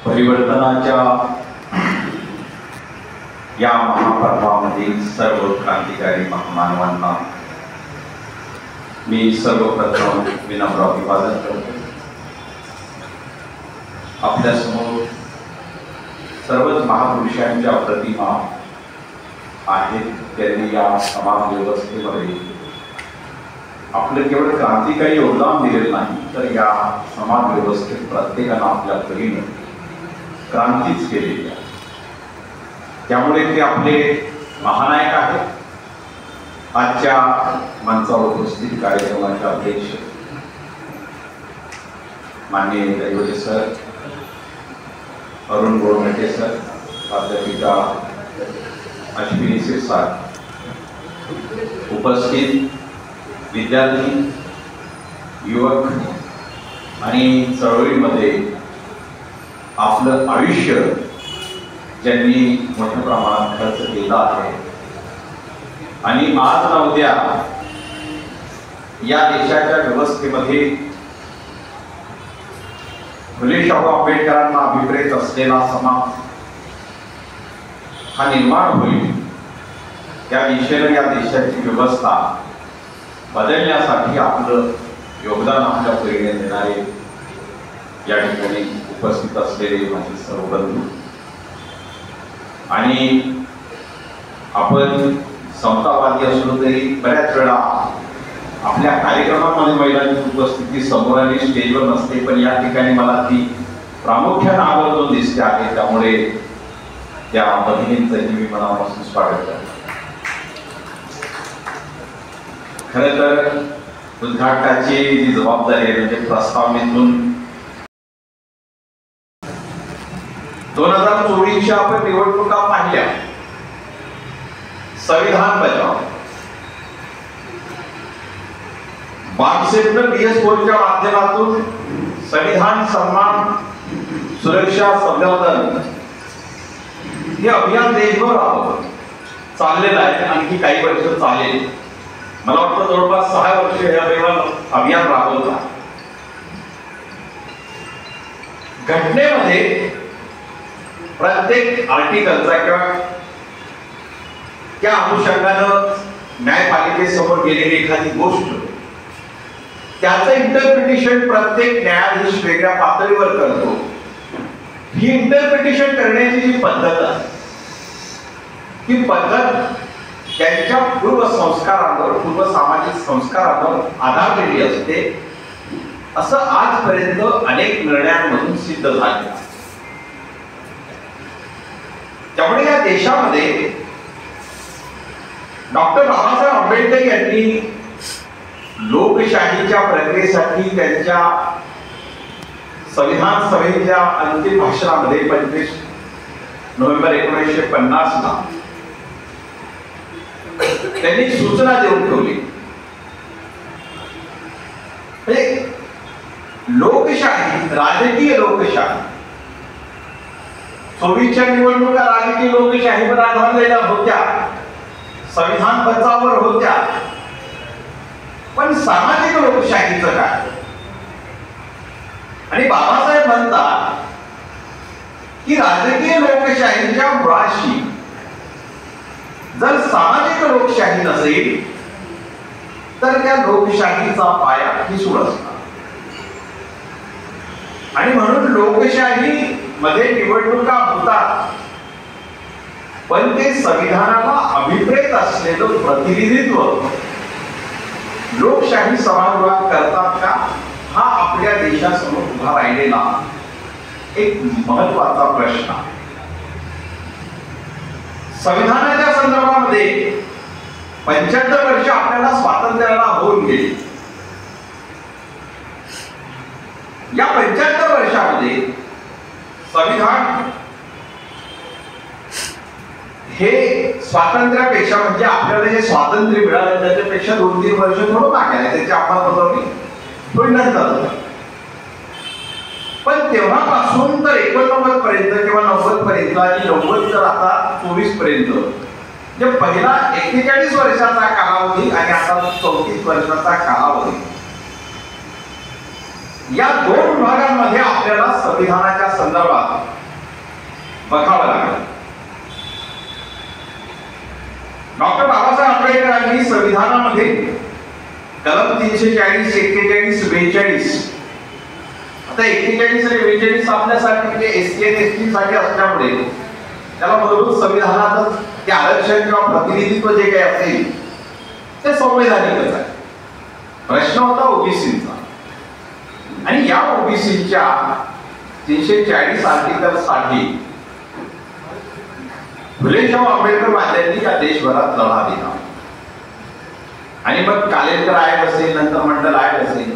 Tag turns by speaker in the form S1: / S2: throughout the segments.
S1: परिवर्तनाच्या या महापर्वामधील सर्व क्रांतिकारी महामानवांना मी सर्वप्रथम विनम्र अभिवादन करतो। आपल्या समोर सर्वच महापुरुषांच्या प्रतिमा आहेत, त्यांनी या समाज व्यवस्थेमध्ये आपलं केवळ क्रांतिकारी योगदान दिलेलं नाही, तर या समाज व्यवस्थेत प्रत्येकानं आपल्या परीने क्रांतीच केलेली आहे। त्यामुळे ते आपले महानायक आहेत। आजच्या मंचावर उपस्थित कार्यक्रमाचे अध्यक्ष माननीय दैवते सर, अरुण गोरमेटे सर, प्राध्यापिका अश्विनी सिरसाट, उपस्थित विद्यार्थी, युवक आणि चळवळीमध्ये आपलं आयुष्य ज्यांनी मोठ्या प्रमाणात खर्च केला आहे आणि आज ना उद्या या देशाच्या व्यवस्थेमध्ये फुले शाहू आंबेडकरांना अभिप्रेत असलेला समाज हा निर्माण होईल, त्या दिशेने या देशाची व्यवस्था बदलण्यासाठी आपलं योगदान आपल्या परीने देणारे या ठिकाणी उपस्थित असलेले माझे सर्व बंधू आणि आपण समतावादी असलो तरी बऱ्याच वेळा आपल्या कार्यक्रमामध्ये महिलांची उपस्थिती समोर आणि स्टेजवर नसते, पण या ठिकाणी मला ती प्रामुख्याने आवर्जून दिसते आहे। त्यामुळे त्या भगिनींचंही मी मनापासून स्वागत करतो। खरं तर उद्घाटनाची जी जबाबदारी आहे म्हणजे प्रस्तावनेतून 2024च्या आपण निवडणुका पाहिल्या, संविधान बचाव बागसेतनं DS4च्या माध्यमातून संविधान सन्मान सुरक्षा संवर्धन हे अभियान देशभर चाललेलं आहे। आणखी काही वर्ष चालेल, मला वाटतं जवळपास 6 वर्ष हे अभियान राबवलं। घटनेमध्ये प्रत्येक आर्टिकलचा किंवा त्या अनुषंगानं न्यायपालिकेसमोर गेलेली एखादी गोष्ट त्याचं इंटरप्रिटेशन प्रत्येक न्यायाधीश वेगळ्या पातळीवर करतो। ही इंटरप्रिटेशन करण्याची जी पद्धत आहे ती पद्धत त्यांच्या पूर्व संस्कारांवर, पूर्व सामाजिक संस्कारांवर आधारलेली असते, असं आजपर्यंत अनेक निर्णयांमधून सिद्ध झाले। त्यामुळे या देशामध्ये डॉक्टर बाबासाहेब आंबेडकर यांनी लोकशाहीच्या प्रक्रियेसाठी त्यांच्या संविधान सभेच्या अंतिम भाषणामध्ये 25 नोव्हेंबर 1950 ला त्यांनी सूचना देऊन ठेवली। लोकशाही, राजकीय लोकशाही, 24च्या निवडणुका राजकीय लोकशाहीवर आधारलेल्या होत्या, संविधान बचावावर होत्या, पण सामाजिक लोकशाहीचं काय? आणि बाबासाहेब म्हणतात की राजकीय लोकशाहीच्या मुळाशी जर सामाजिक लोकशाही नसेल तर त्या लोकशाहीचा पाया ठिसूळ असणार। आणि म्हणून लोकशाही मध्ये निवडणुका होतात, पण ते संविधानाला अभिप्रेत असलेलं प्रतिनिधित्व लोकशाही सभागृहात करतात का, हा आपल्या देशासमोर उभा राहिलेला एक महत्वाचा प्रश्न आहे। संविधानाच्या संदर्भामध्ये 75 वर्ष आपल्याला स्वातंत्र्याला होऊन गेली। या 75 वर्षामध्ये संविधान हे स्वातंत्र्यापेक्षा, म्हणजे आपल्याला जे स्वातंत्र्य मिळालं त्याच्यापेक्षा 2-3 वर्ष थोडं मागे आहे, त्याची अंमलबजावणी थोडी नंतर। पण तेव्हापासून तर 89 पर्यंत किंवा 90 पर्यंत आणि 90 तर आता 24 पर्यंत जे पहिला 41 वर्षाचा कालावधी आणि आता 34 वर्षाचा कालावधी, या दोन विभागांमध्ये आपल्याला संविधानाच्या संदर्भात बघावं लागलं. डॉक्टर बाबासाहेब आंबेडकरांनी संविधानामध्ये कलम 340, 41, 42, आता 41 आणि 42 आपल्यासाठी म्हणजे एससी आणि एसटी साठी असल्यामुळे त्याला बरोबर संविधानातच ते आरक्षण किंवा प्रतिनिधित्व जे काही असेल ते संवैधानिकच आहे. प्रश्न होता ओबीसीचा, आणि या ओबीसीच्या 340 आर्टिकल साठी फुले शाहू आंबेडकर वाद्यांनी या देशभरात लढा दिला. आणि मग कालेकर आयोग असेल, नंतर मंडल आयोग असेल,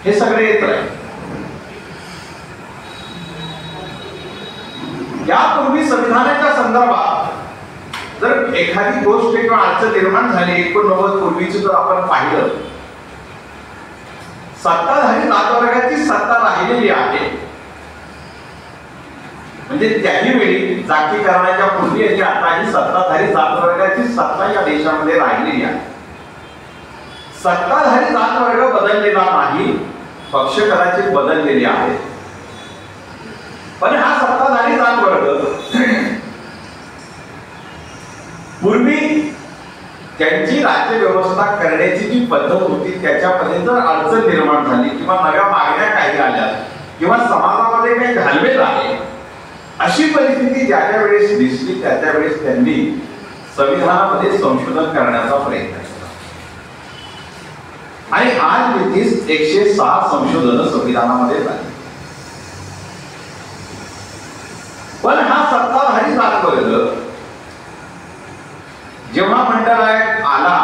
S1: हे सगळे येत राहिले. यापूर्वी संविधानाच्या संदर्भात जर एखादी गोष्ट किंवा अडचण निर्माण झाली 89 पूर्वीची जर आपण पाहिलं, सत्ताधारी जातवर्गाची सत्ता राहिलेली आहे. म्हणजे त्याही वेळी जातीकरणाच्या पूर्वी आणि आता ही सत्ताधारी जातवर्गाची सत्ता या देशामध्ये राहिलेली आहे. सत्ताधारी जातवर्ग बदललेला नाही, पक्ष कदाचित बदललेले आहेत, पण हा सत्ताधारी जातवर्ग पूर्वी त्यांची राज्य व्यवस्था करण्याची जी पद्धत होती त्याच्यामध्ये जर अडचण निर्माण झाली किंवा नव्या मागण्या काही आल्या किंवा समाजामध्ये काही घालमेल आले, अशी परिस्थिती ज्या ज्या वेळेस दिसली त्या त्या वेळेस त्यांनी संविधानामध्ये संशोधन करण्याचा प्रयत्न केला. आणि आज मितीस 106 संशोधन संविधानामध्ये झाली. पण हा सत्ताधारी जातवर्ग जेव्हा मंडळ आयोग आला,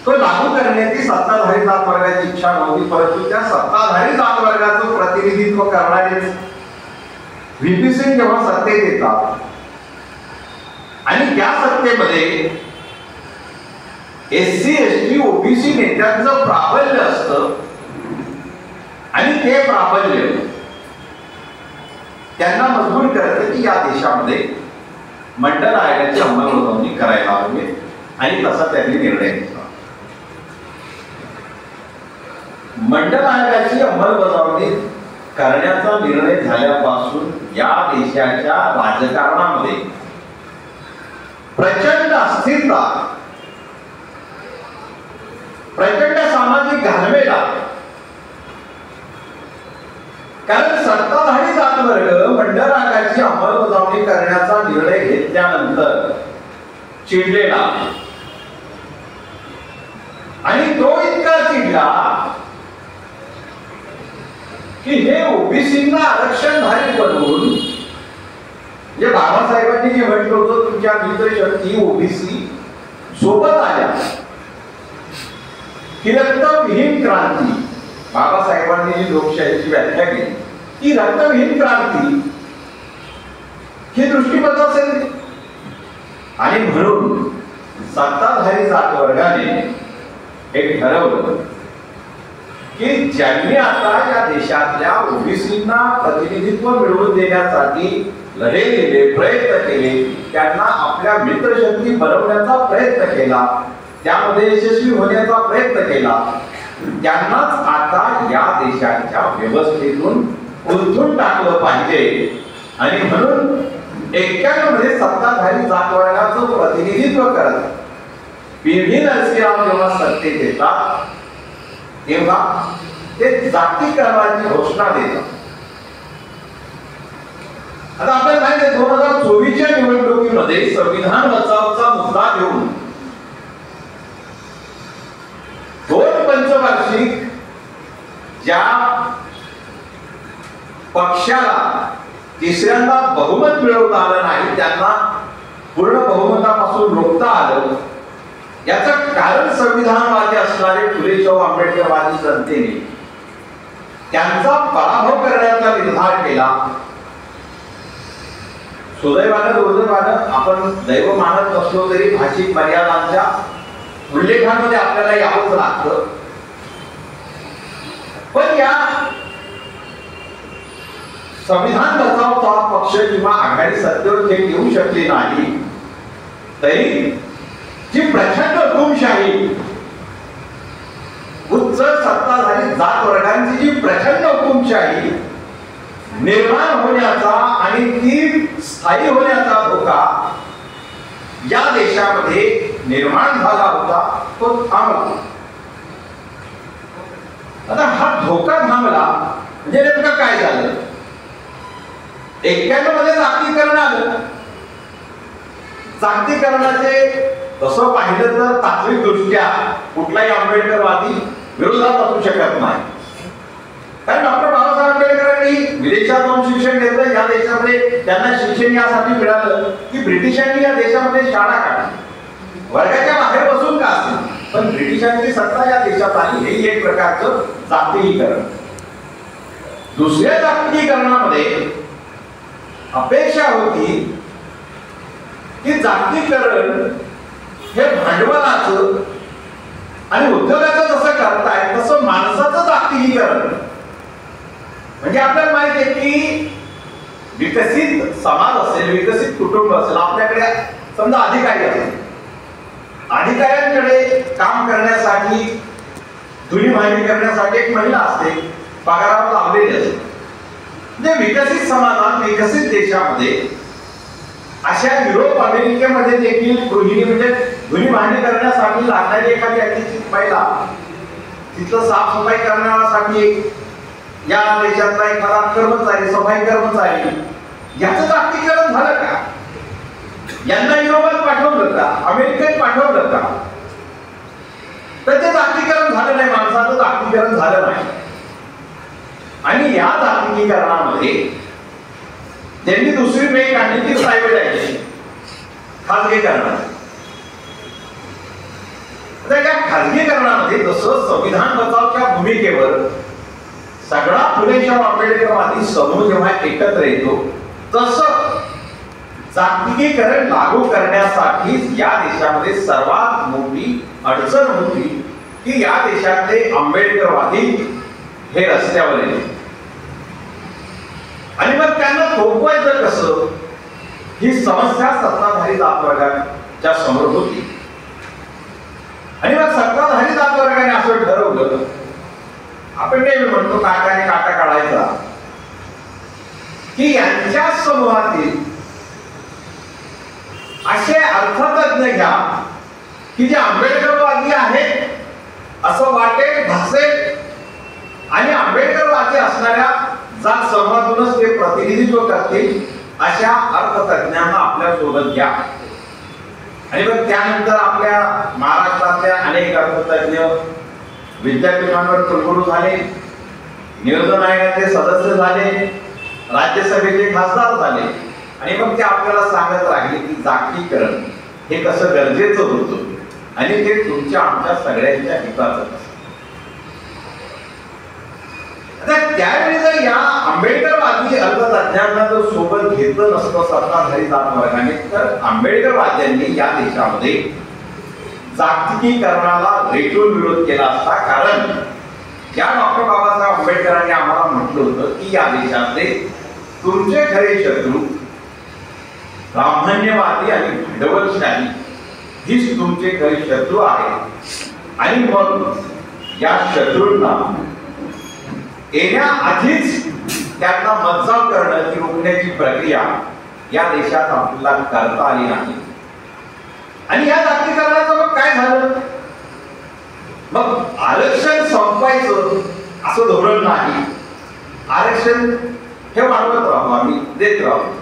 S1: तो लागू करण्याची सत्ताधारी जातवर्गाची इच्छा नव्हती, परंतु त्या सत्ताधारी जातवर्गाचं प्रतिनिधित्व करणारे व्हीपी सिंग जेव्हा सत्तेत येतात आणि त्या सत्तेमध्ये एससी एसटी ओबीसी नेत्यांचं प्राबल्य असतं आणि ते प्राबल्य त्यांना मजबूर करते की या देशामध्ये मंडल आयोगाची अंमलबजावणी करायला हवी, आणि तसा त्यांनी निर्णय घेतला. मंडल आयोगाची अंमलबजावणी करण्याचा निर्णय झाल्यापासून या देशाच्या राजकारणामध्ये प्रचंड अस्थिरता, प्रचंड सामाजिक घालमेल आहे. कारण सत्ताधारी जातवर्ग मंडळ आयोगाची अंमलबजावणी करण्याचा निर्णय घेतल्यानंतर चिडलेला, आणि तो इतका चिडला की हे ओबीसींना आरक्षणधारी बनवून, जे बाबासाहेबांनी जे म्हटलं होतं तुमच्या मित्रशक्ती ओबीसी सोबत आल्या, ही रक्तविहीन क्रांती, बाबासाहेबांनी जी लोकशाहीची व्याख्या केली ती रक्तविहीन क्रांती ही दृष्टीपथ असेल. आणि म्हणून सत्ताधारी जातवर्गाने एक ठरवलं की ज्यांनी आता या देशातल्या ओबीसींना प्रतिनिधित्व मिळवून देण्यासाठी लढे केले, प्रयत्न केले, त्यांना आपल्या मित्रशक्ती बनवण्याचा प्रयत्न केला, त्यामध्ये यशस्वी होण्याचा प्रयत्न केला, त्यांनाच आता या देशाच्या व्यवस्थेतून उलथून टाकलं पाहिजे. आणि म्हणून 91 मध्ये सत्ताधारी जातवर्गाचं प्रतिनिधित्व करत पी.व्ही. नरसिंहराव जेव्हा सत्तेत येतात तेव्हा ते जातीकरणाची घोषणा देतात. आता आपल्याला माहिती आहे 2024च्या निवडणुकीमध्ये संविधान बचावचा मुद्दा घेऊन 2 पंचवार्षिक ज्या पक्षाला तिसऱ्यांदा बहुमत मिळवता आलं नाही, त्यांना पूर्ण बहुमतापासून रोखता आलं, याचं कारण संविधानवादी असणारे फुले शाहू आंबेडकरवादी जनतेने त्यांचा पराभव करण्याचा निर्धार केला. सुदैवानं दुर्दैवानं आपण दैव मानत असलो तरी भाषिक मर्यादांच्या उल्लेखामध्ये आपल्याला यावंच लागतं. पण या संविधान बचावचा पक्ष किंवा आघाडी सत्तेवर थेट येऊ शकली नाही, तरी जी प्रचंड हुकुमशाही, उच्च सत्ताधारी जात वर्गांची जी प्रचंड हुकुमशाही निर्माण होण्याचा आणि ती स्थायी होण्याचा धोका या देशामध्ये निर्माण झाला होता, तो थांबला. आता हा धोका थांबला म्हणजे नेमकं काय झालं? 91 मध्ये जागतिकीकरण आलं. जागतिकीकरणाचे तसं पाहिलं तर तात्विक दृष्ट्या कुठलाही आंबेडकरवादी विरोधात असू शकत नाही. कारण डॉक्टर बाबासाहेब आंबेडकरांनी विदेशात जाऊन शिक्षण घेतलं. या देशामध्ये त्यांना शिक्षण यासाठी मिळालं की ब्रिटिशांनी या देशामध्ये शाळा काढली. वर्गाच्या बाहेर बसून का असेल, पण ब्रिटिशांची सत्ता या देशात आली. हे एक प्रकारचं जागतिकीकरण. दुसऱ्या जागतिकीकरणामध्ये अपेक्षा होती की जागतिकीकरण हे भांडवलाचं आणि उद्योगाचं जसं करताय तसं माणसाचं जागतिकीकरण. म्हणजे आपल्याला माहिती आहे की विकसित समाज असेल, विकसित कुटुंब असेल, आपल्याकडे समजा अधिकारी असेल, अधिकाऱ्यांकडे काम करण्यासाठी, धुणी भांडी करण्यासाठी एक महिला असते, पगारावर लावलेली असते. म्हणजे विकसित समाजात, विकसित देशामध्ये, अशा युरोप अमेरिकेमध्ये देखील गृहिणी म्हणजे धुणी भांडी करण्यासाठी लागणारी एखादी अतिथी महिला, तिथलं साफसफाई करण्यासाठी या देशातला एखादा कर्मचारी, सफाई कर्मचारी, याचं जागतिकीकरण झालं का? यांना युरोपात पाठवलं का? अमेरिकेत पाठवलं का? तर ते जागतिकीकरण झालं नाही, माणसाचं जागतिकीकरण झालं नाही. आणि या जागतिकीकरणामध्ये त्यांनी दुसरी पेय काढली ती प्रायव्हेटायझेशन, खाजगीकरण. आता या खाजगीकरणामध्ये जसं संविधान बचावच्या भूमिकेवर सगळा फुलेशाह आंबेडकरवादी समूह जेव्हा एकत्र येतो, तसं जागतिकीकरण लागू करण्यासाठी या देशामध्ये सर्वात मोठी अडचण होती की या देशातले आंबेडकरवादी हे रस्त्यावर येते. आणि मग त्यांना थोपवायचं कसं, ही समस्या सत्ताधारी जातवर्गाच्या समोर होती. आणि मग सत्ताधारी जातवर्गाने असं ठरवलं, आपण नेहमी म्हणतो काकाने काटा काढायचा, की यांच्या समूहातील असे अर्थतज्ञ घ्या की जे आंबेडकरवादी आहेत असं वाटेल, भासेल, आणि आंबेडकरवादी असणाऱ्या जात समूहातूनच ते प्रतिनिधित्व करतील अशा अर्थतज्ञांना आपल्या सोबत घ्या. आणि मग त्यानंतर आपल्या महाराष्ट्रातल्या अनेक अर्थतज्ञ विद्यापीठांवर कुलगुरू झाले, नियोजन आयोगाचे सदस्य झाले, राज्यसभेचे खासदार झाले. आणि मग ते आपल्याला सांगत राहिले की जागतिकीकरण हे कसं गरजेचं होतं आणि ते तुमच्या आमच्या सगळ्यांच्या हिताचं असतं. त्यावेळी जर या आंबेडकरवादी अर्थतज्ञांना जर सोबत घेतलं नसतं सत्ताधारी जातवर्गाने, तर आंबेडकरवाद्यांनी या देशामध्ये जागतिकीकरणाला रेटून विरोध केला असता. कारण या डॉक्टर बाबासाहेब आंबेडकरांनी आम्हाला म्हटलं होतं की या देशातले तुमचे खरे शत्रू ब्राह्मण्यवादी आणि भांडवलशाही हीच तुमचे खरे शत्रू आहेत. आणि मग या शत्रूंना येण्याआधीच त्यांना मज्जाव करणं, ती रोखण्याची प्रक्रिया या देशात आपल्याला करता आली नाही. आणि या जागतिकीकरणाचं मग काय झालं? मग आरक्षण संपवायचं असं धोरण नाही. आरक्षण हे वाढवत राहू, आम्ही देत राहू.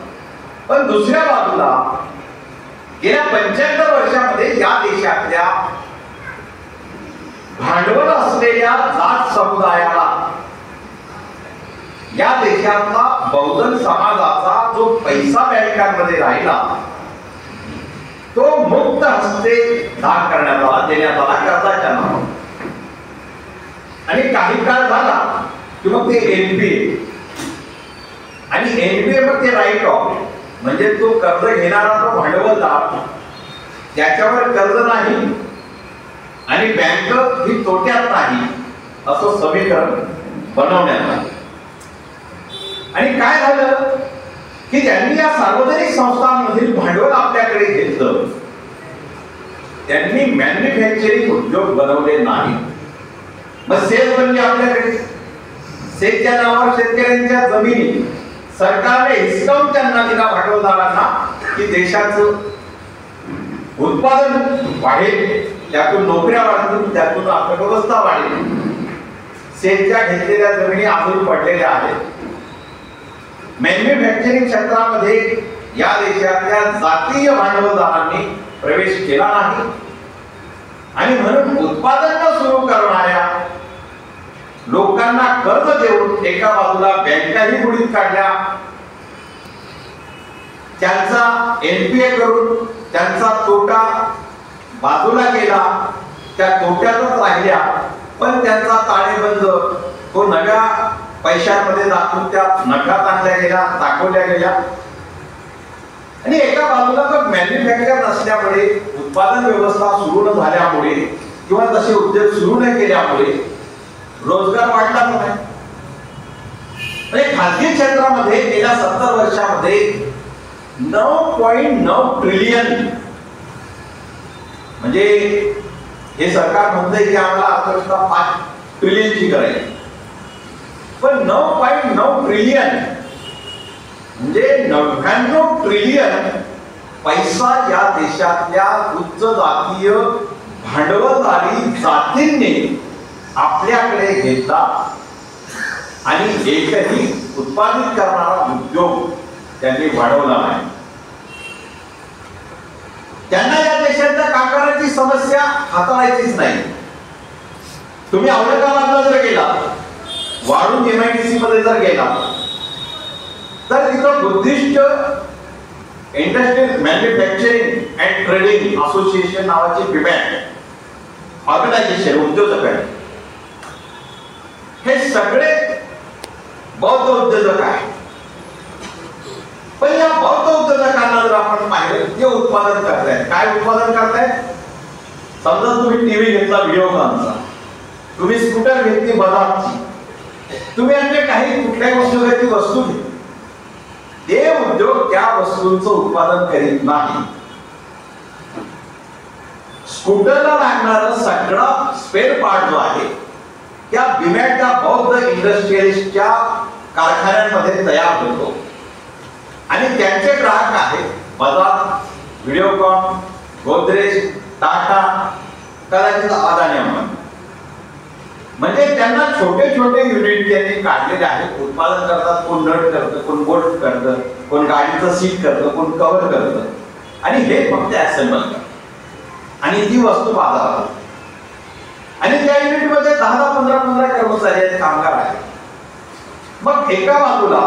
S1: पण दुसऱ्या बाजूला गेल्या 75 वर्षामध्ये या देशातल्या भांडवल असलेल्या जात समुदायाला, या देशातला बहुजन समाजाचा जो पैसा बँकांमध्ये राहिला तो मुक्त हस्ते दान करण्यात आला, देण्यात आला कर्जाच्या नावावर. आणि काही काळ झाला की मग ते एनपीए, आणि एनपीए मग ते राईट ऑफ, म्हणजे तो कर्ज घेणारा तो भांडवलदार त्याच्यावर कर्ज नाही आणि बँक ही तोट्यात नाही असं समीकरण बनवण्यात आलं. आणि काय झालं की ज्यांनी या सार्वजनिक संस्थांमधील भांडवल आपल्याकडे घेतलं त्यांनी मॅन्युफॅक्चरिंग उद्योग बनवले नाही. मग सेल बनले आपल्याकडे. सेलच्या नावावर शेतकऱ्यांच्या जमिनी सरकारने हिसकावून त्यांना दिला भांडवलदारांना की देशाचं उत्पादन वाढेल, त्यातून नोकऱ्या वाढतील, त्यातून अर्थव्यवस्था वाढेल. शेतच्या घेतलेल्या जमिनी अजून पडलेल्या आहेत. मॅन्युफॅक्चरिंग क्षेत्रामध्ये या देशातल्या जातीय भांडवलदारांनी प्रवेश केला नाही आणि म्हणून उत्पादन सुरू करणाऱ्या लोकांना कर्ज देऊन एका बाजूला बँकाही बुडीत काढल्या, त्यांचा एनपीए करून त्यांचा तोटा बाजूला केला, त्या तोट्यातच राहिल्या. पण त्यांचा ताळेबंद तो नव्या पैशांमध्ये दाखवून त्या नफ्यात आणल्या गेल्या, दाखवल्या गेल्या. आणि एका बाजूला तर मॅन्युफॅक्चर नसल्यामुळे, उत्पादन व्यवस्था सुरू न झाल्यामुळे किंवा तसे उद्योग सुरू न केल्यामुळे रोजगार वाढला नाही. म्हणजे खासगी क्षेत्रामध्ये गेल्या 70 वर्षामध्ये 9.9 ट्रिलियन, म्हणजे हे सरकार म्हणतंय की आम्हाला अर्थव्यवस्था 5 ट्रिलियनची करायची, पण 9.9 ट्रिलियन म्हणजे 99 ट्रिलियन पैसा या देशातल्या उच्च जातीय भांडवलदारी जातींनी आपल्याकडे घेतला आणि एकही उत्पादित करणारा उद्योग त्यांनी वाढवला नाही. त्यांना या देशाच्या कामगारांची समस्या हाताळायचीच नाही. तुम्ही औरंगाबादला जर गेला, वाढून एमआयडीसी मध्ये जर गेला, तर तिथं Buddhist industrial manufacturing and trading association नावाची बिमॅट ऑर्गनायझेशन, उद्योजक आहे. हे सगळे बौद्ध उद्योजक आहेत. पण या बौद्ध उद्योजकांना जर आपण पाहिलं, ते उत्पादन करतायत. काय उत्पादन करतायत? समजा तुम्ही टीव्ही घेतला व्हिडिओकॉनचा, तुम्ही स्कूटर घेतली बजाजची, तुम्ही आणखी काही कुठल्याही उद्योगाची वस्तू घेतली, ते उद्योग त्या वस्तूंचं उत्पादन करीत नाही. स्कूटरला लागणारा सगळा स्पेअर पार्ट जो आहे त्या बिमॅटच्या बौद्ध इंडस्ट्रियलिस्टच्या कारखान्यांमध्ये तयार होतो आणि त्यांचे ग्राहक आहेत बजाज, व्हिडिओकॉन, गोदरेज, टाटा, कदाचित अदानी अंबानी. म्हणजे त्यांना छोटे छोटे युनिट त्यांनी काढलेले आहेत, उत्पादन करतात. कोण नट करतं, कोण बोल्ट करतं, कोण गाडीचं सीट करतं, कोण कव्हर करतं आणि हे फक्त असेंबल करतात आणि ती वस्तू बाजारात. आणि त्या युनिटमध्ये 10-15 कर्मचारी आहेत, कामगार आहेत. मग एका बाजूला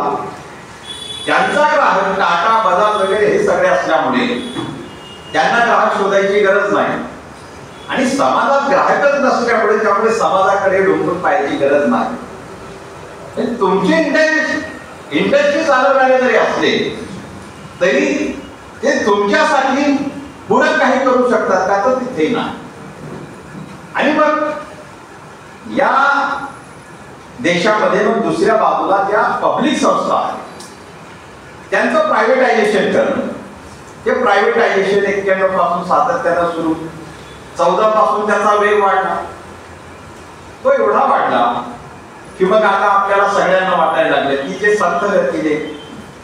S1: त्यांचा ग्राहक टाटा, बजाज वगैरे हे सगळे असल्यामुळे त्यांना ग्राहक शोधायची गरज नाही आणि समाजात ग्राहकच नसल्यामुळे त्यामुळे समाजाकडे डोंबून पाहायची गरज नाही. तुमची इंडस्ट्री चालवणारे जरी असले तरी ते तुमच्यासाठी पुढे काही करू शकतात का? तर तिथे नाही. आणि मग या देशामध्ये मग दुसऱ्या बाजूला ज्या पब्लिक संस्था आहेत त्यांचं प्रायव्हेटायझेशन करणं. ते प्रायव्हेटायझेशन 91 पासून सातत्यानं सुरू, 14 पासून त्याचा वेग वाढला. तो एवढा वाढला की मग आता आपल्याला सगळ्यांना वाटायला लागलं की जे संत गतीने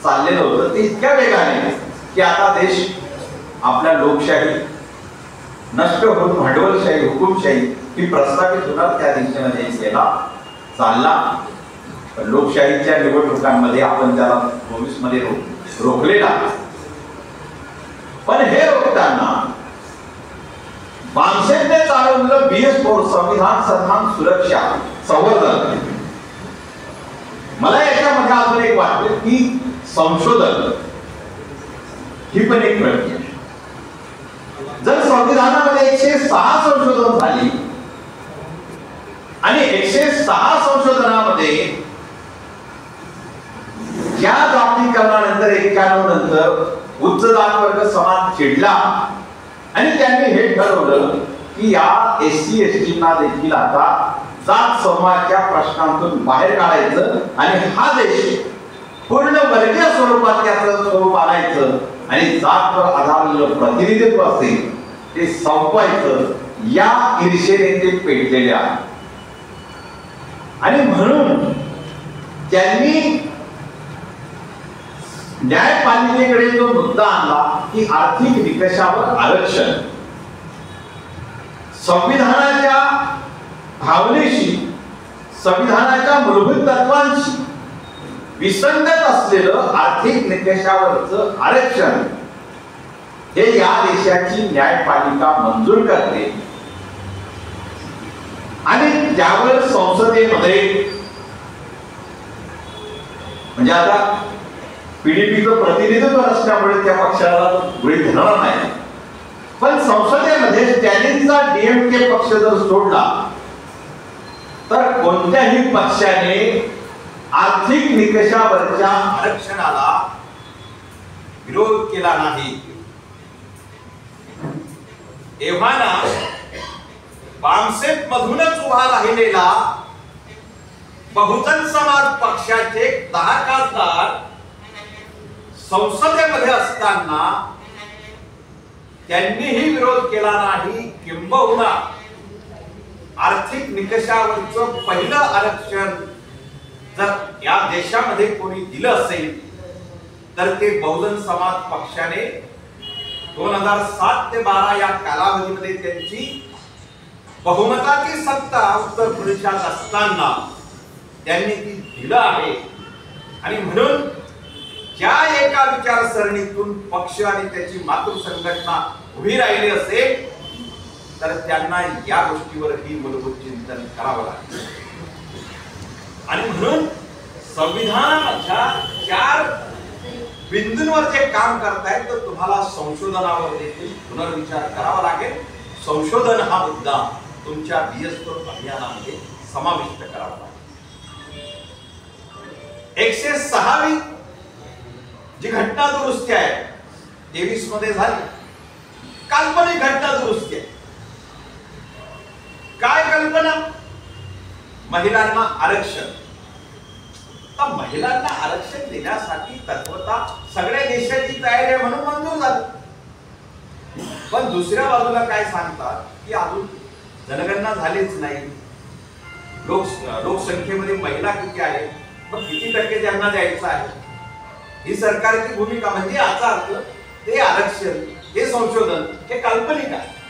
S1: चाललेलं होतं ते इतक्या वेगाने की आता देश आपल्या लोकशाही नष्ट होऊन भांडवलशाही, हुकुमशाही ही प्रस्थापित होणार त्या दिशेने देश गेला चालला. लोकशाहीच्या निवडणुकांमध्ये आपण त्याला 24 मध्ये रोखलेला. पण हे रोखताना माणसेने चालवलेलं BS4 संविधान, सन्मान, सुरक्षा, संवर्धन. मला याच्यामध्ये अजून एक वाटतं की संशोधन ही पण एक प्रक्रिया. जर संविधानामध्ये 106 संशोधन झाली आणि 106 संशोधनामध्ये या जागतिकीकरणानंतर 91 नंतर उच्च जात वर्ग समाज चिडला आणि त्यांनी हे ठरवलं की या SC ST ना देखील आता जात समूहाच्या प्रश्नांतून बाहेर काढायचं आणि हा देश पूर्ण वर्गीय स्वरूपात त्याचं स्वरूप आणायचं आणि जातवर आधारलेलं प्रतिनिधित्व असेल ते संपवायचं. या ईर्षेने ते पेटलेले आहे आणि म्हणून त्यांनी न्यायपालिकेकडे जो मुद्दा आणला की आर्थिक निकषावर आरक्षण, संविधानाच्या भावनेशी, संविधानाच्या मूलभूत तत्वांशी विसंगत असलेलं आर्थिक निकषावरचं आरक्षण हे या देशाची न्यायपालिका मंजूर करते आणि त्यावर संसदेमध्ये, म्हणजे आता पीडीपीचं प्रतिनिधित्व नसल्यामुळे त्या पक्षाला गृहीत धरणार नाही, पण संसदेमध्ये स्टॅलिनचा डीएमके पक्ष जर सोडला तर कोणत्याही पक्षाने आर्थिक निकषावरच्या आरक्षणाला विरोध केला नाही. एव्हाना बामसेप मधूनच उभा राहिलेला बहुजन समाज पक्षाचे 10 खासदार संसदेमध्ये असताना त्यांनीही विरोध केला नाही. किंबहुना आर्थिक निकषावरचं पहिलं आरक्षण जर या देशामध्ये कोणी दिलं असेल तर ते बहुजन समाज पक्षाने 2007 ते 12 या कालावधीमध्ये त्यांची बहुमताची सत्ता उत्तर प्रदेशात असताना त्यांनी ती दिलं आहे. आणि म्हणून ज्या एका विचारसरणीतून पक्ष आणि त्याची मातृ संघटना उभी राहिली असेल तर त्यांना या गोष्टीवरही मूलभूत चिंतन करावं लागेल. आणि म्हणून संविधानाच्या 4 बिंदूंवर जे काम करतायत तर तुम्हाला संशोधनावर देखील पुनर्विचार करावा लागेल. संशोधन हा मुद्दा तुमच्या बीएसफोर अभियानामध्ये समाविष्ट करावा लागेल. 106वी जी घटना दुरुस्ती आहे 23 मध्ये झाली, काल्पनिक घटना दुरुस्ती आहे. काय कल्पना? महिलांना आरक्षण. तर महिलांना आरक्षण देण्यासाठी तत्वता सगळ्या देशाची तयारी आहे म्हणून मंजूर झालं. पण दुसऱ्या बाजूला काय सांगतात की अजून जनगणना झालीच नाही, लोकसंख्येमध्ये महिला किती आहे, मग किती टक्के त्यांना द्यायचं आहे, ही सरकारची भूमिका. म्हणजे याचा अर्थ ते आरक्षण, हे संशोधन हे काल्पनिक आहे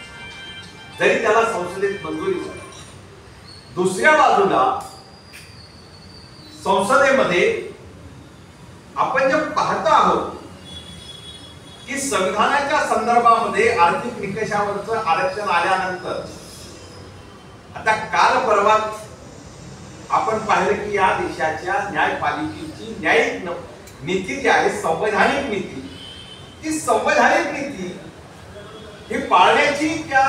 S1: जरी त्याला संसदेत मंजुरी झाली. दुसऱ्या बाजूला संसदेमध्ये आपण जे पाहतो आहोत की संविधानाच्या संदर्भामध्ये आर्थिक निकषावरचं आरक्षण आल्यानंतर आता काल परवा आपण पाहिलं की या देशाच्या न्यायपालिकेची न्यायिक नीती जी आहे, संवैधानिक नीती, ती संवैधानिक नीती ही पाळण्याची त्या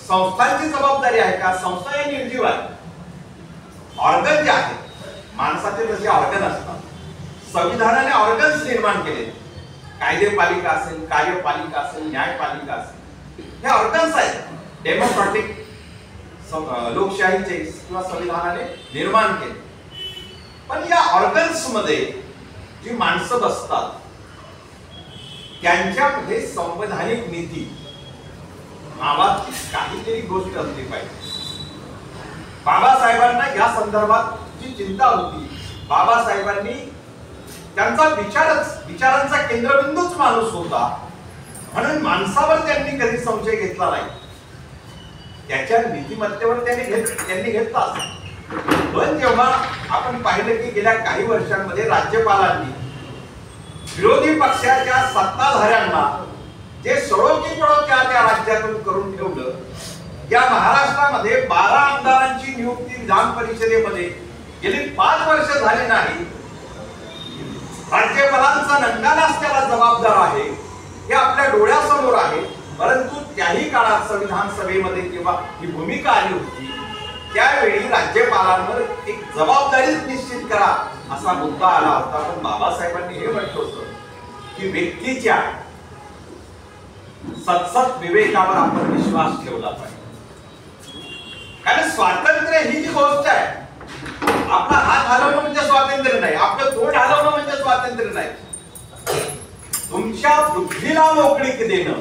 S1: संस्थांची जबाबदारी आहे का? संस्था हे निर्जीव आहे. ऑर्गन जे आहे, माणसाचे जसे ऑर्गन असतात, संविधानाने ऑर्गन्स निर्माण केले. कायदेपालिका असेल, कार्यपालिका असेल, न्यायपालिका असेल, हे ऑर्गन्स आहेत. डेमोक्रॅटिक लोकशाहीचे किंवा संविधानाने निर्माण केले. पण या ऑर्गन्स मध्ये जी माणसं बसतात त्यांच्यामध्ये संवैधानिक नीती नावाची काहीतरी गोष्ट असली पाहिजे. बाबासाहेबांना या संदर्भात जी चिंता होती, बाबासाहेबांनी त्यांचा विचारांचा केंद्रबिंदूच माणूस होता म्हणून माणसावर त्यांनी कधी संशय घेतला नाही. त्याच्या नीतिमत्तेवर त्यांनी घेतला असेल. पण जेव्हा आपण पाहिलं की गेल्या काही वर्षांमध्ये राज्यपालांनी विरोधी पक्षाच्या सत्ताधाऱ्यांना जे सळोकीपळो त्या राज्यातून करून ठेवलं, या महाराष्ट्रामध्ये 12 आमदारांची नियुक्ती विधान परिषदेमध्ये गेली 5 वर्ष झाली नाही. राज्यपालांचा नंगानाच त्याला जबाबदार आहे हे आपल्या डोळ्यासमोर आहे. परंतु त्याही काळात संविधान सभेमध्ये जेव्हा ही भूमिका आली होती त्यावेळी राज्यपालांवर एक जबाबदारीच निश्चित करा असा मुद्दा आला होता. पण बाबासाहेबांनी हे म्हटलं होतं की व्यक्तीच्या सतसत विवेकावर आपण विश्वास ठेवला पाहिजे. कारण स्वातंत्र्य ही जी गोष्ट आहे, आपला हात हलवणं म्हणजे स्वातंत्र्य नाही, आपलं तोंड हलवणं म्हणजे स्वातंत्र्य नाही. तुमच्या बुद्धीला मोकळीक देणं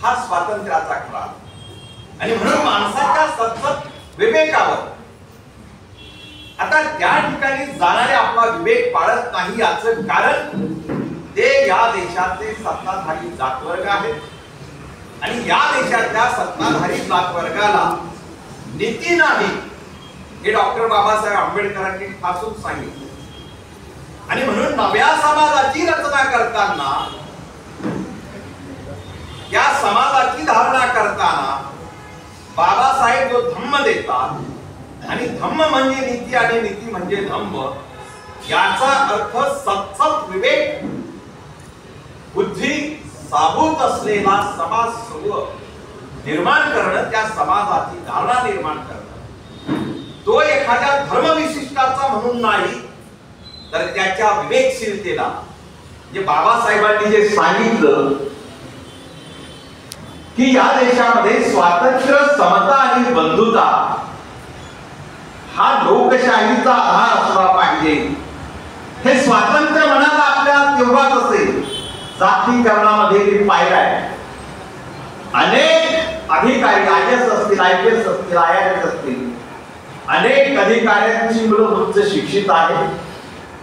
S1: हा स्वातंत्र्याचा खरा. आणि म्हणून माणसाच्या सतसत विवेकावर आता त्या ठिकाणी जाणारे आपला विवेक पाळत नाही याचं कारण ते या देशाचे सत्ताधारी जातवर्ग आहेत आणि या देशातल्या सत्ताधारी जातवर्गाला नीती नाही हे डॉक्टर बाबासाहेब आंबेडकरांनी ठासून सांगितले आणि म्हणून नव्या समाजाची रचना करताना या समाजाची धारणा करताना बाबासाहेब जो धम्म देतात आणि धम्म म्हणजे नीती आणि नीती म्हणजे धम्म याचा अर्थ सत्सत विवेक बुद्धी साबूत असलेला समाज समूह निर्माण करणं, त्या समाजाची धारणा निर्माण करणं, तो एखाद्या धर्मविशिष्टाचा म्हणून नाही तर त्याच्या विवेकशीलतेला, जे बाबासाहेबांनी जे सांगितलं की या देशामध्ये स्वातंत्र्य, समता आणि बंधुता हा लोकशाहीचा आधार असला पाहिजे. हे स्वातंत्र्य म्हणाला आपल्या तेव्हाच असेल जातीकरणामध्ये पाहिलाय. अनेक अधिकारी IAS असतील, IPS असतील, IRS असतील, अनेक अधिकाऱ्यांची मुलं उच्च शिक्षित आहेत,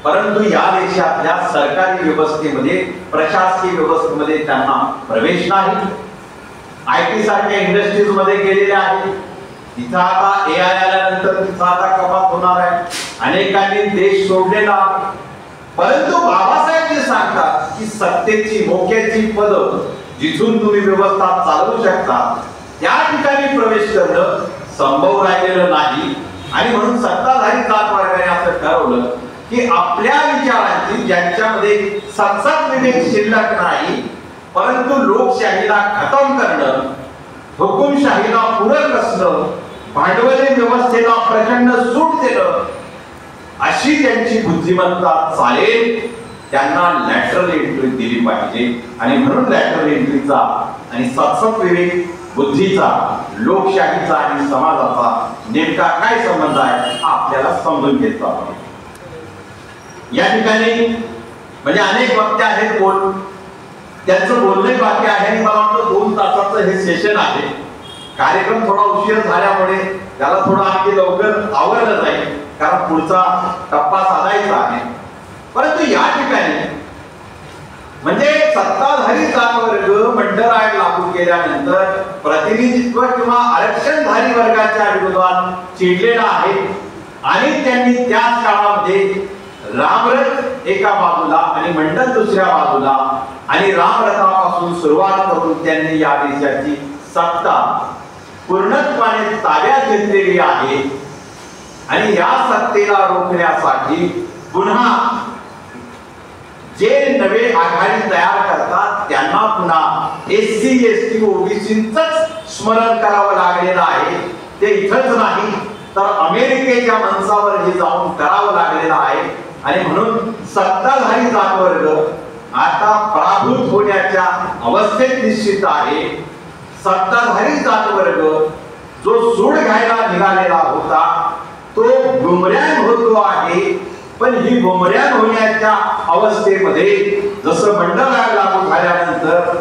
S1: परंतु या देशातल्या सरकारी व्यवस्थेमध्ये, प्रशासकीय व्यवस्थेमध्ये त्यांना प्रवेश नाही. IT सारख्या इंडस्ट्रीज मध्ये गेलेले आहेत. तिथं आता AI आल्यानंतर तिथं आता कपात होणार आहे. अनेकांनी देश सोडलेला. परंतु बाबासाहेब जे सांगतात की सत्तेची, मोक्याची पद जिथून तुम्ही व्यवस्था चालवू शकता त्या ठिकाणी प्रवेश करणं संभव राहिलेलं नाही. आणि म्हणून सत्ताधारी जातवर्गाने असं ठरवलं की आपल्या विचारांची, ज्यांच्यामध्ये सत्सद विवेक शिल्लक नाही परंतु लोकशाहीला खतम करणं, हुकुमशाहीला पूरक असणं, भांडवली व्यवस्थेला प्रचंड सूट देणं, अशी त्यांची बुद्धिमत्ता चालेल, त्यांना लॅटरल एंट्री दिली पाहिजे. आणि म्हणून लॅटरल एंट्रीचा आणि सत्सद विवेक बुद्धीचा, लोकशाहीचा आणि समाजाचा नेमका काय संबंध आहे आपल्याला समजून घेतला पाहिजे. या ठिकाणी म्हणजे अनेक वक्ते आहेत, बोल त्यांचं बोलणे बाकी आहे आणि मला वाटतं 2 तासाचं हे सेशन आहे. कार्यक्रम थोडा उशीर झाल्यामुळे त्याला थोडं आणखी लवकर आवरलं जाईल, कारण पुढचा टप्पा साधायचा आहे. परंतु या ठिकाणी म्हणजे सत्ताधारी जातवर्ग मंडळ आयोग लागू केल्यानंतर प्रतिनिधित्व किंवा आरक्षणधारी वर्गाच्या विरोधात चिडलेला आहे आणि त्यांनी त्याच काळामध्ये रामरथ एका बाजूला आणि मंडळ दुसऱ्या बाजूला आणि रामरथापासून सुरुवात करून त्यांनी या देशाची सत्ता पूर्णत्वाने ताब्यात घेतलेली आहे. आणि या सत्तेला रोखण्यासाठी पुन्हा जे नवे आघाडी तयार करतात त्यांना पुन्हा SC ST OBCंच स्मरण करावं लागलेलं आहे. ते इथंच नाही तर अमेरिकेच्या मंचावर हे जाऊन करावं लागलेलं आहे. आणि म्हणून सत्ताधारी जातवर्ग आता पराभूत होण्याच्या अवस्थेत निश्चित आहे. सत्ताधारी जातवर्ग जो सूड घ्यायला निघालेला होता तो गुमरान होतो आहे. पण ही गुमरान होण्याच्या अवस्थेमध्ये जसं मंडळ आयोग लागू झाल्यानंतर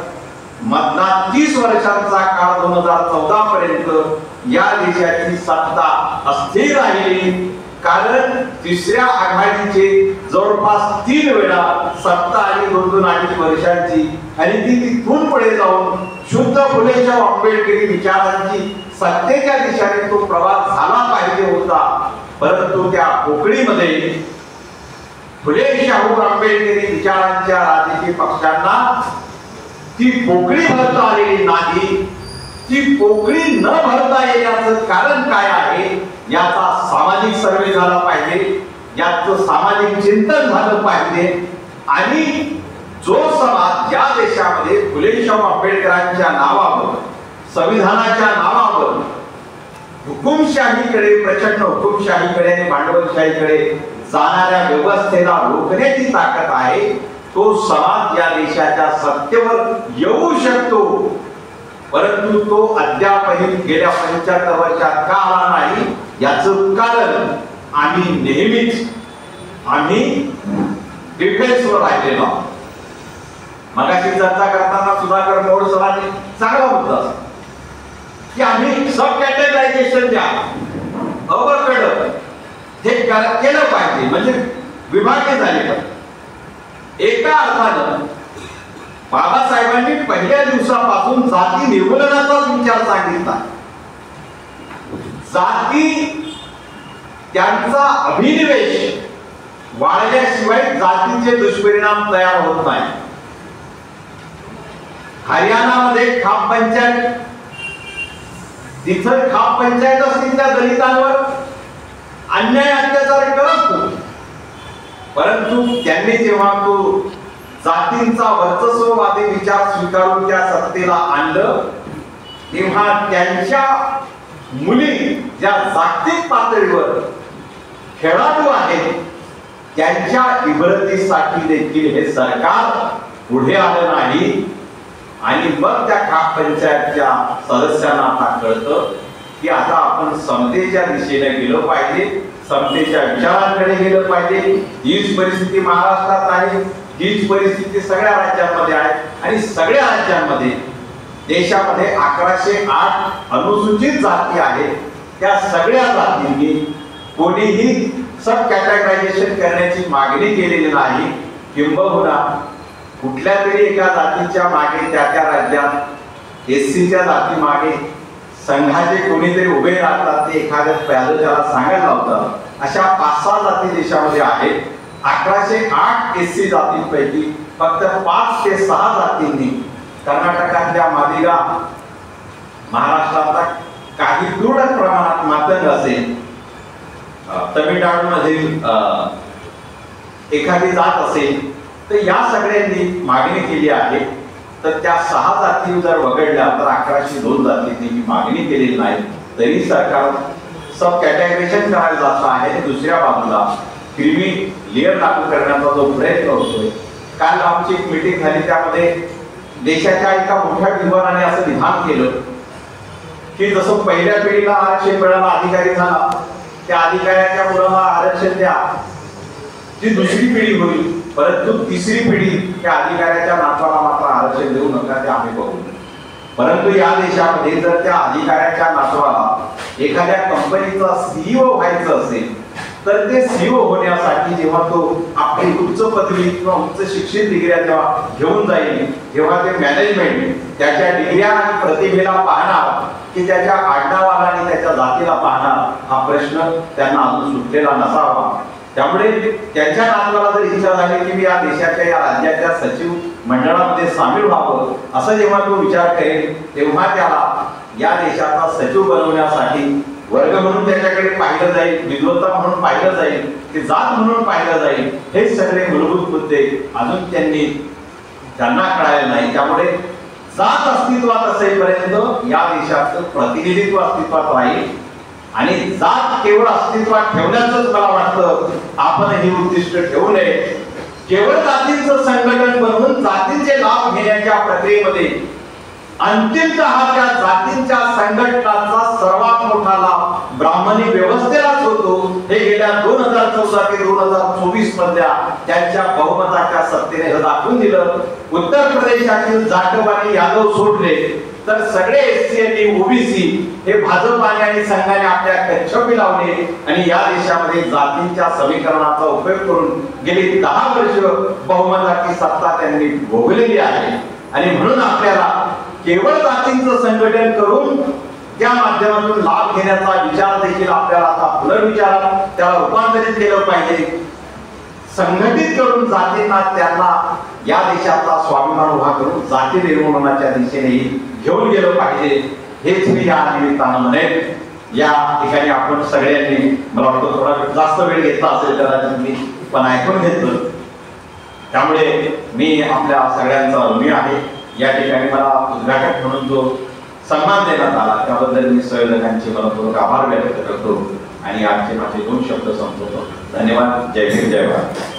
S1: मधला 30 वर्षांचा काळ 2014 पर्यंत या देशाची सत्ता अस्थिर राहिली. कारण तिसऱ्या आघाडीचे जवळपास 3 वेळा सत्ता आली 2-2.5 वर्षांची आणि ती तिथून पुढे जाऊन शुद्ध फुलेशाह आंबेडकरी विचारांची सत्तेच्या दिशेने तो प्रवास झाला पाहिजे होता. परंतु त्या पोकळीमध्ये फुले शाहू आंबेडकरी विचारांच्या राजकीय पक्षांना ती पोकळी भरता आलेली नाही. ती पोकळी न भरता येण्याचं कारण काय आहे याचा सामाजिक सर्वे झाला पाहिजे, याचं सामाजिक चिंतन झालं पाहिजे. आणि जो समाज या देशामध्ये फुले शाहू आंबेडकरांच्या नावावर, संविधानाच्या नावावर हुकुमशाहीकडे, प्रचंड हुकुमशाहीकडे आणि भांडवलशाहीकडे जाणाऱ्या व्यवस्थेला रोखण्याची ताकद आहे, तो समाज या देशाच्या सत्तेवर येऊ शकतो. परंतु तो अद्यापही गेल्या 75 वर्षात का आला नाही याचं कारण आम्ही नेहमीच डिफेन्सवर राहिलेलो. मगाशी चर्चा करताना सुधाकर मोड सरांनी चांगला मुद्दा की आम्ही सब कॅटेगरायझेशन द्या, अबकड हे केलं पाहिजे, म्हणजे विभागणी झाली पाहिजे. एका अर्थानं बाबासाहेबांनी पहिल्या दिवसापासून जाती निर्मूलनाचाच विचार सांगितला. जाती त्यांचा अभिनिवेश वाढल्याशिवाय जातीचे दुष्परिणाम तयार होत नाही. हरियाणामध्ये खाप पंचायत, तिथं खाप पंचायत असतील त्या दलितांवर अन्याय अत्याचार करत होते, परंतु त्यांनी जेव्हा तो जातींचा वर्चस्ववादी विचार स्वीकारून त्या सत्तेला आणलं तेव्हा त्यांच्या मुली ज्या जागतिक पातळीवर खेळाडू आहेत त्यांच्या इबरतीसाठी देखील हे सरकार पुढे आलं नाही. आणि मग त्या खाप पंचायतच्या सदस्यांना आता कळतं की आता आपण समतेच्या दिशेने गेलो पाहिजे, समतेच्या विचारांकडे गेलं पाहिजे. हीच परिस्थिती महाराष्ट्रात आहे, हीच परिस्थिती सगळ्या राज्यांमध्ये आहे. आणि सगळ्या राज्यांमध्ये देशामध्ये 1108 अनुसूचित जाती आहेत. त्या सगळ्या जातींनी कोणीही सब कॅटेगरायझेशन करण्याची मागणी केलेली नाही. किंबहुना कुठल्या तरी एका जातीच्या मागे त्या त्या राज्यात एससीच्या जाती मागे संघाचे कोणीतरी उभे राहतात, ते एखाद्या प्याद त्याला सांगायला लावतात. अशा 5-6 जाती देशामध्ये आहेत. 1108 एससी जातींपैकी फक्त 5 ते 6 जातींनी कर्नाटकातल्या मादिगा, महाराष्ट्रातला काही तुरळक प्रमाणात मातंग असेल, तमिळनाडूमधील एखादी जात असेल, तर या सगळ्यांनी मागणी केली आहे. तर त्या 6 जाती जर वगळल्या तर 1102 जातींनी ही मागणी केलेली नाही. तरी सरकार सब कॅटेगरायझेशन करायला जात आहे. दुसऱ्या बाजूला क्रिमी लेअर लागू करण्याचा जो प्रयत्न होतोय, काल आमची एक मीटिंग झाली, त्यामध्ये देशाच्या एका मोठ्या विद्वानाने असं विधान केलं की जसं पहिल्या पिढीला आरक्षण मिळाला, अधिकारी झाला, त्या अधिकाऱ्याच्या मुलाला आरक्षण द्या, जी दुसरी पिढी होईल. परंतु तिसरी पिढी त्या अधिकाऱ्याच्या नातवाला मात्र आरक्षण देऊ नका, ते आम्ही बघू. परंतु या देशामध्ये जर त्या अधिकाऱ्याच्या नातवाला एखाद्या कंपनीचा सीईओ व्हायचं असेल तर ते सीईओ होण्यासाठी जेव्हा तो आपली उच्च पदवी किंवा उच्च शिक्षित डिग्र्या जेव्हा घेऊन जाईल, जेव्हा ते मॅनेजमेंट त्याच्या डिग्र्या आणि प्रतिभेला पाहणार की त्याच्या आडनावाला आणि त्याच्या जातीला पाहणार, हा प्रश्न त्यांना अजून सुटलेला नसावा. त्यामुळे त्यांच्या नातवाला जर इच्छा झाली की मी या देशाच्या या राज्याच्या सचिव मंडळामध्ये सामील व्हावं, असं जेव्हा तो विचार करेल तेव्हा त्याला या देशाचा सचिव बनवण्यासाठी वर्ग म्हणून त्याच्याकडे पाहिलं जाईल, विद्वत्ता म्हणून पाहिलं जाईल, ते जात म्हणून पाहिलं जाईल. हे सगळे मूलभूत मुद्दे अजून त्यांना कळाले नाही. त्यामुळे जात अस्तित्वात असेपर्यंत या देशाचं प्रतिनिधित्व अस्तित्वात राहील. आणि जात केवळ अस्तित्वात ठेवण्याचंच मला वाटतं आपण ही उद्दिष्ट ठेवू नये. केवळ जातींचं संघटन बनवून जातींचे लाभ घेण्याच्या प्रक्रियेमध्ये अंतिमतः त्या जातींच्या संघटनाचा सर्वात मोठा लाभ ब्राह्मणी व्यवस्थेलाच होतो. हे गेल्या 2014 ते 2024 मधल्या त्यांच्या बहुमताच्या सत्तेने दाखवून दिलं. उत्तर प्रदेशातील जाटव आणि यादव सोडले तर सगळे एससी आणि ओबीसी हे भाजपाने आणि संघाने आपल्या कच्छपी लावले आणि या देशामध्ये जातींच्या समीकरणाचा उपयोग करून गेली 10 वर्ष बहुमताची सत्ता त्यांनी भोगलेली आहे. आणि म्हणून आपल्याला केवळ जातींचं संघटन करून त्या माध्यमातून लाभ घेण्याचा विचार देखील आपल्याला आता पुनर्विचार त्याला रूपांतरित केलं पाहिजे. संघटित करून जातींना त्यांना या देशाचा स्वाभिमान उभा करून जाती निर्मूलनाच्या दिशेने घेऊन गेलं पाहिजे. हेच मी या निमित्तानं म्हणेन. या ठिकाणी आपण सगळ्यांनी मला वाटतं थोडा जास्त वेळ घेतला असेल कदाचित मी, पण ऐकून घेतलं. त्यामुळे मी आपल्या सगळ्यांचा ऋणी आहे. या ठिकाणी मला उद्घाटक म्हणून जो सन्मान देण्यात आला त्याबद्दल मी संयोजकांचे मनपूर्वक आभार व्यक्त करतो आणि आजचे माझे 2 शब्द संपवतो. धन्यवाद. जय हिंद, जय भारत.